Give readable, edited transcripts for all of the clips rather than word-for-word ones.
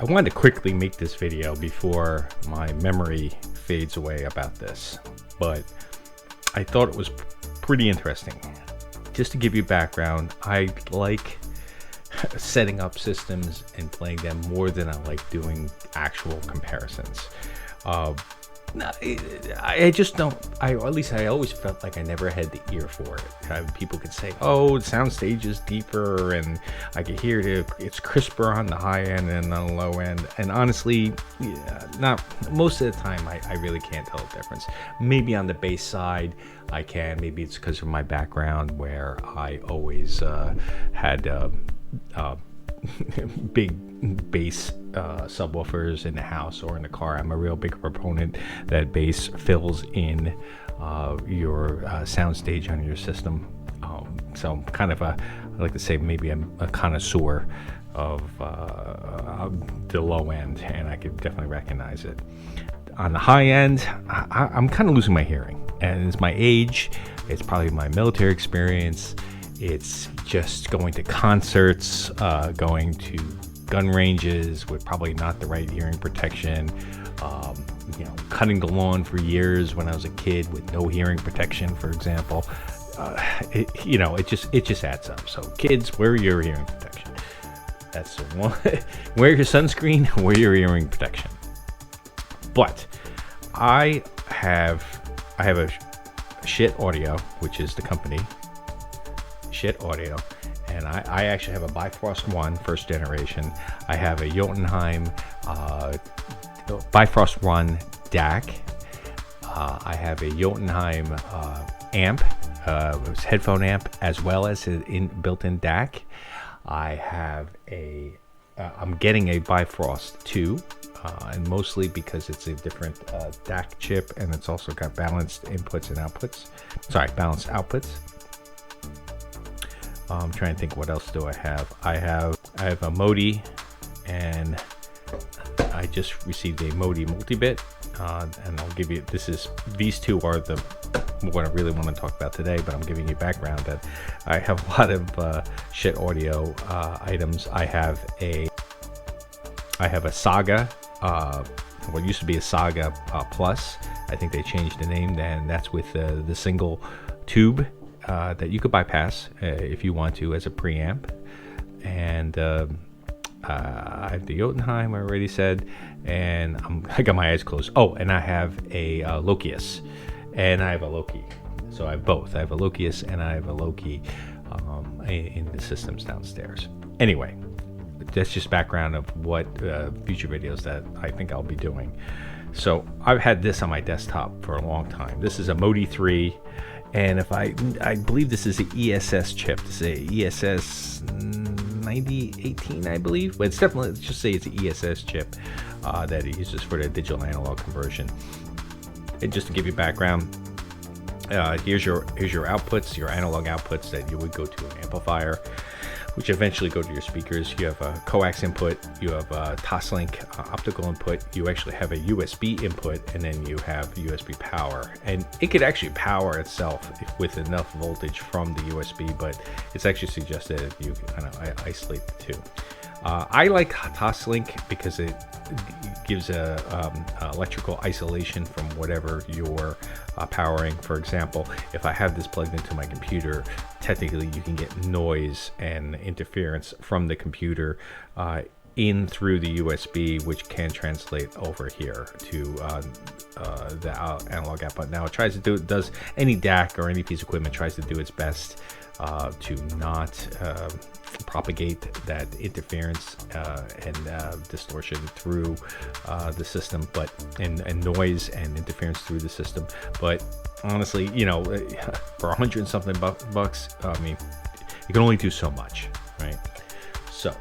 I wanted to quickly make this video before my memory fades away about this, but I thought it was pretty interesting. Just to give you background, I like setting up systems and playing them more than I like doing actual comparisons. I just don't, at least I always felt like I never had the ear for it. People could say, oh, the sound stage is deeper and I could hear it's crisper on the high end and on the low end. And honestly, not most of the time, I really can't tell the difference. Maybe on the bass side, I can. Maybe it's because of my background where I always had big bass subwoofers in the house or in the car. I'm a real big proponent that bass fills in your soundstage on your system. So I'm kind of I like to say maybe I'm a connoisseur of the low end, and I could definitely recognize it. On the high end, I'm kind of losing my hearing, and it's my age, it's probably my military experience, it's just going to concerts, going to gun ranges with probably not the right hearing protection, cutting the lawn for years when I was a kid with no hearing protection, for example. It just adds up. So kids, wear your hearing protection. That's the one. Wear your sunscreen, wear your hearing protection. But I have a Schiit Audio, which is the company, Schiit Audio, and I actually have a Bifrost 1 first generation. I have a Jotunheim Bifrost 1 DAC. I have a Jotunheim amp, headphone amp, as well as an built-in DAC. I have I'm getting a Bifrost 2, and mostly because it's a different DAC chip, and it's also got balanced inputs and outputs. Sorry, balanced outputs. I'm trying to think, what else do I have? I have a MODI, and I just received a MODI Multibit, and I'll give you, these two are what I really want to talk about today, but I'm giving you background that I have a lot of Schiit Audio items. I have a Saga, what used to be a Saga Plus. I think they changed the name, and that's with the single tube that you could bypass if you want to as a preamp. And I have the Jotunheim, I already said, and I got my eyes closed. Oh, and I have a Lokius, and I have a Loki. So I have both. I have a Lokius and I have a Loki in the systems downstairs. Anyway, that's just background of what future videos that I think I'll be doing. So I've had this on my desktop for a long time. This is a MODI 3. And I believe this is an ESS chip. This is a ESS 9018, I believe. But it's definitely, let's just say it's an ESS chip that it uses for the digital analog conversion. And just to give you background, here's your outputs, your analog outputs that you would go to an amplifier, which eventually go to your speakers. You have a coax input, you have a Toslink optical input, you actually have a USB input, and then you have USB power. And it could actually power itself with enough voltage from the USB, but it's actually suggested that you can kind of isolate the two. I like Toslink because it gives electrical isolation from whatever you're powering. For example, if I have this plugged into my computer, technically you can get noise and interference from the computer in through the USB, which can translate over here to the analog output. Now it tries to does any DAC or any piece of equipment tries to do its best to not propagate that interference and distortion through the system, but and noise and interference through the system. But honestly, for 100 and something bucks, I mean, you can only do so much, right? So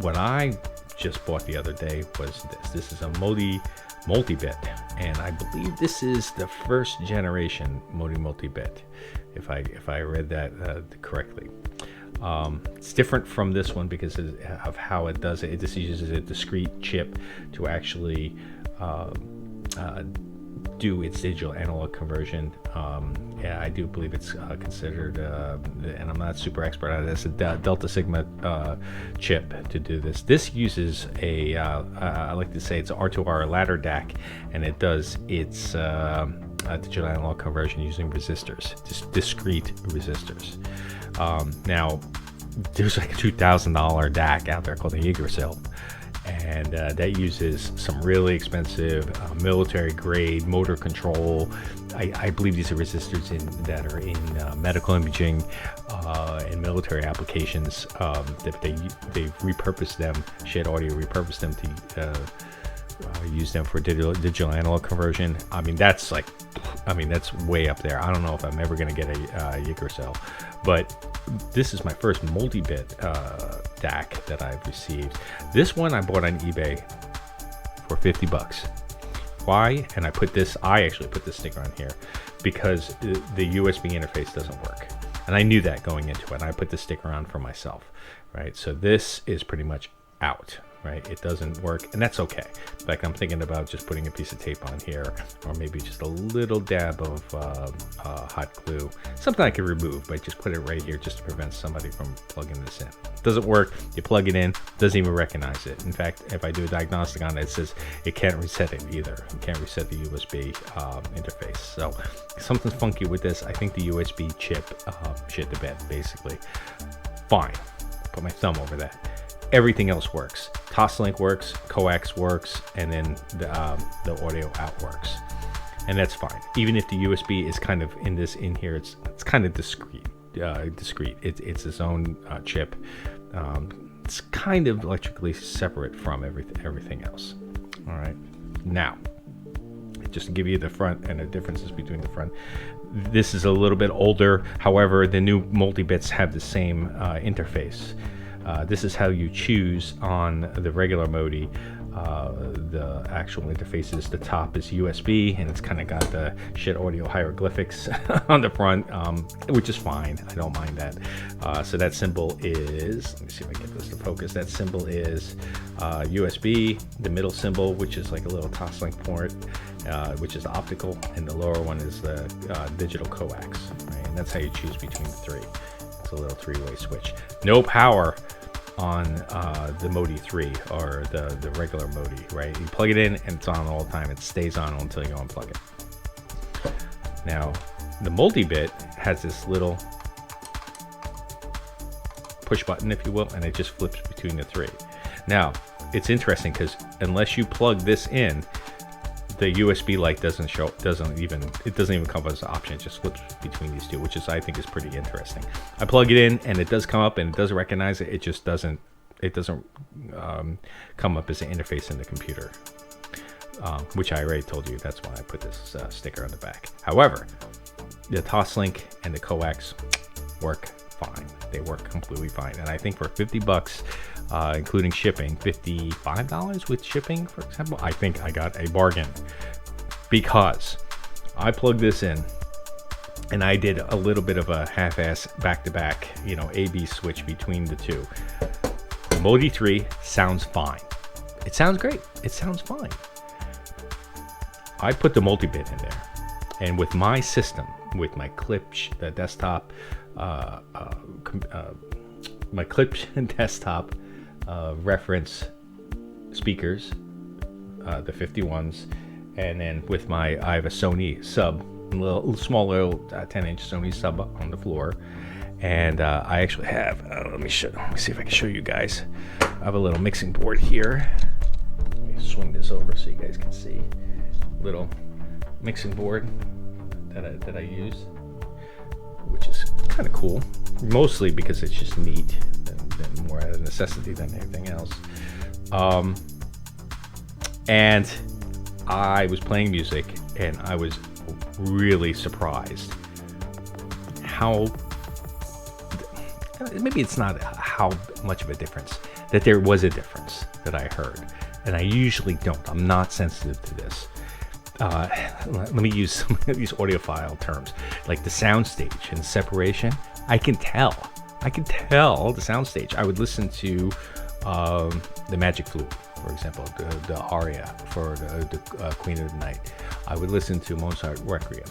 what I just bought the other day was this. This is a MODI Multibit, and I believe this is the first generation MODI Multibit, if I read that correctly. It's different from this one because of how it does it. It just uses a discrete chip to actually do its digital analog conversion. Yeah, I do believe it's considered, and I'm not super expert on this, a Delta Sigma chip to do this. This uses a, I like to say it's R2R ladder DAC, and it does its digital analog conversion using resistors, just discrete resistors. Now, there's like a $2,000 DAC out there called the Yggdrasil, and that uses some really expensive military grade motor control. I believe these are resistors that are in medical imaging and military applications. They've repurposed them. Schiit Audio repurposed them to use them for digital analog conversion. I mean, that's way up there. I don't know if I'm ever going to get a Yggdrasil, but this is my first multi-bit DAC that I've received. This one I bought on eBay for $50. Why? And I actually put this sticker on here because the USB interface doesn't work. And I knew that going into it. And I put the sticker on for myself, right? So this is pretty much out, right? It doesn't work, and that's okay. Like, I'm thinking about just putting a piece of tape on here, or maybe just a little dab of hot glue, something I could remove, but just put it right here just to prevent somebody from plugging this in. Doesn't work. You plug it in, doesn't even recognize it. In fact, if I do a diagnostic on it, it says it can't reset it either. It can't reset the USB interface. So something's funky with this. I think the USB chip shit the bed, basically. Fine. Put my thumb over that. Everything else works. Toslink works, coax works, and then the audio out works, and that's fine. Even if the USB is kind of in here, it's kind of discrete. It's its own chip. It's kind of electrically separate from everything else. All right. Now, just to give you the front and the differences between the front. This is a little bit older. However, the new multi-bits have the same interface. This is how you choose on the regular Modi. The actual interface is, the top is USB, and it's kind of got the Schiit Audio hieroglyphics on the front, which is fine. I don't mind that. So that symbol is, let me see if I can get this to focus. That symbol is USB, the middle symbol, which is like a little Toslink port, which is optical, and the lower one is the digital coax, right? And that's how you choose between the three. It's a little three-way switch. No power on the Modi 3 or the regular Modi, right? You plug it in and it's on all the time. It stays on until you unplug it. Now, the multi-bit has this little push button, if you will, and it just flips between the three. Now, it's interesting because unless you plug this in, the USB light doesn't even come as an option. It just flips between these two, which I think is pretty interesting. I plug it in and it does come up and it does recognize it. It just doesn't come up as an interface in the computer, which I already told you. That's why I put this sticker on the back. However, the Toslink and the coax work fine. They work completely fine. And I think for $50, including shipping, $55 with shipping, for example, I think I got a bargain, because I plugged this in and I did a little bit of a half-ass back-to-back, A/B switch between the two. The Modi 3 sounds fine. It sounds great. It sounds fine. I put the multi-bit in there, and with my system, with my the desktop, my clip desktop reference speakers, the 51s, and then with I have a Sony sub, small little 10-inch Sony sub on the floor, and I actually have, let me see if I can show you guys. I have a little mixing board here. Let me swing this over so you guys can see. Little mixing board that I use, which is kind of cool, mostly because it's just neat than more a necessity than anything else. And I was playing music and I was really surprised how, maybe it's not how much of a difference, that there was a difference that I heard. And I usually don't. I'm not sensitive to this. Let me use some of these audiophile terms, like the soundstage and separation. I can tell the soundstage. I would listen to the Magic Flute, for example, the aria for the Queen of the Night. I would listen to Mozart Requiem.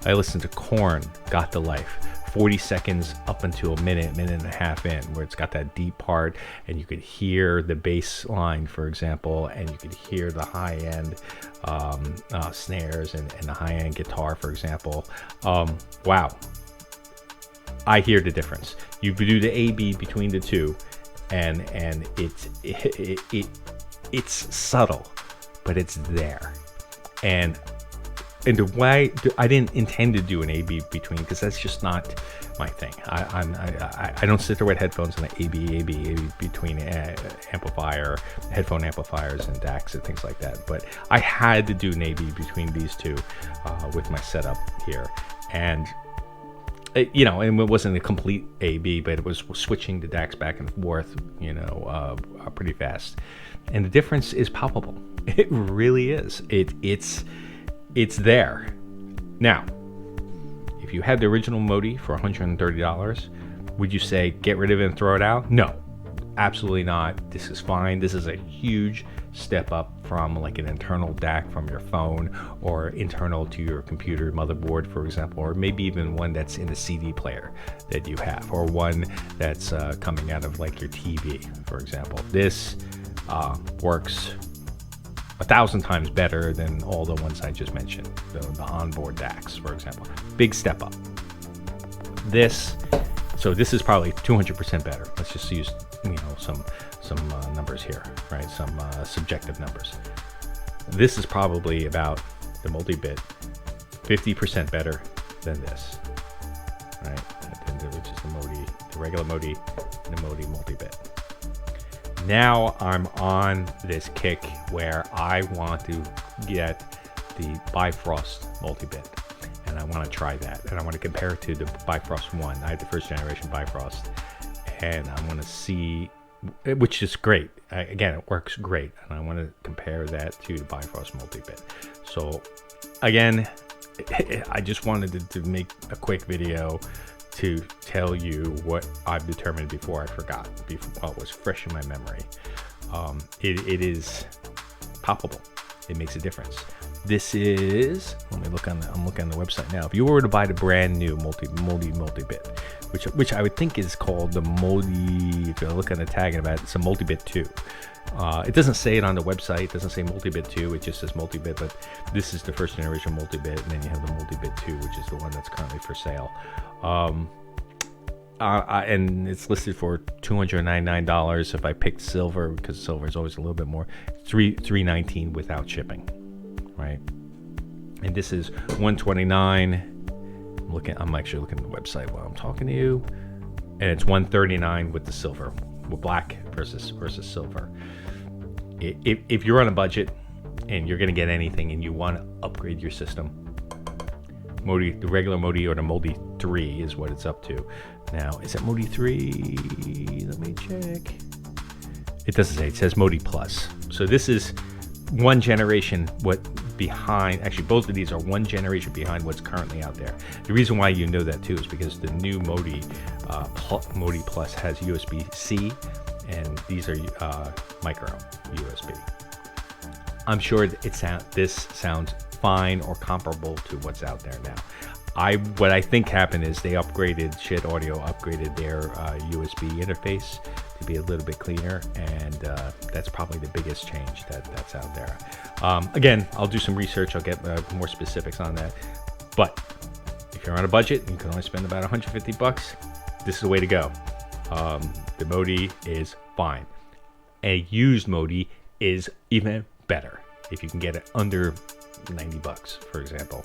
I listened to Korn, Got the Life, 40 seconds up until a minute and a half in, where it's got that deep part, and you could hear the bass line, for example, and you could hear the high-end snares and the high-end guitar, for example. Wow. I hear the difference. You do the A/B between the two, and it's subtle, but it's there. And the way I didn't intend to do an A/B between, because that's just not my thing. I don't sit there with headphones and A/B between amplifier, headphone amplifiers and DACs and things like that. But I had to do an A/B between these two with my setup here, and and it wasn't a complete A/B, but it was switching the DACs back and forth, pretty fast, and the difference is palpable. It really is. It's there. Now, if you had the original Modi for $130, would you say get rid of it and throw it out? No, absolutely not. This is fine. This is a huge step up from like an internal DAC from your phone, or internal to your computer motherboard, for example, or maybe even one that's in the CD player that you have, or one that's coming out of like your TV, for example. This works 1,000 times better than all the ones I just mentioned, the onboard DACs, for example. Big step up. So this is probably 200% better. Let's just use some numbers here, right? Some subjective numbers. This is probably about the multi-bit 50% better than this, right? Which is the Modi, the regular Modi, and the Modi Multibit. Now I'm on this kick where I want to get the Bifrost Multibit, and I want to try that, and I want to compare it to the Bifrost 1. I had the first generation Bifrost, and I want to see, which is great. Again, it works great, and I want to compare that to the Bifrost Multibit. So again, I just wanted to make a quick video to tell you what I've determined before I forgot, while it was fresh in my memory. It is palpable. It makes a difference. This is, I'm looking on the website now. If you were to buy the brand new Modi Multibit, which I would think is called the Modi, if you look on the tag about it, it's a Multibit 2. It doesn't say it on the website. It doesn't say Multibit 2. It just says Multibit, but this is the first generation Multibit, and then you have the Multibit 2, which is the one that's currently for sale. And it's listed for $299. If I picked silver, because silver is always a little bit more, $319 without shipping, right? And this is $129. I'm actually looking at the website while I'm talking to you, and it's $139 with the silver, with black versus silver. If you're on a budget and you're going to get anything and you want to upgrade your system, Modi, the regular Modi, or the Modi 3 is what it's up to. Now, is it Modi 3? Let me check. It doesn't say. It says Modi Plus. So this is one generation behind. Actually, both of these are one generation behind what's currently out there. The reason why you know that too is because the new Modi Modi Plus has USB-C, and these are micro USB. I'm sure this sounds fine or comparable to what's out there now. What I think happened is Schiit Audio upgraded their USB interface to be a little bit cleaner, and that's probably the biggest change that's out there. Again, I'll do some research. I'll get more specifics on that. But if you're on a budget and you can only spend about $150, this is the way to go. The Modi is fine. A used Modi is even better if you can get it under $90, for example.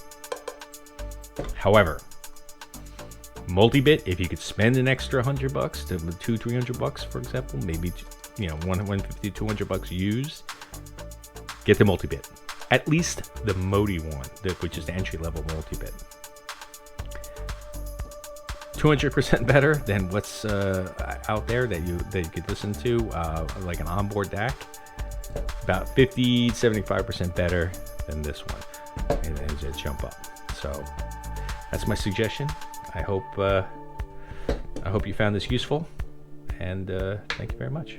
However, Multibit, if you could spend an extra $100 to $200-300, for example, maybe $150, $200 used, get the Multibit. At least the Modi one, which is the entry-level Multibit. 200% better than what's out there that you could listen to, like an onboard DAC. About 50-75% better than this one, and then just jump up. So that's my suggestion. I hope you found this useful, and thank you very much.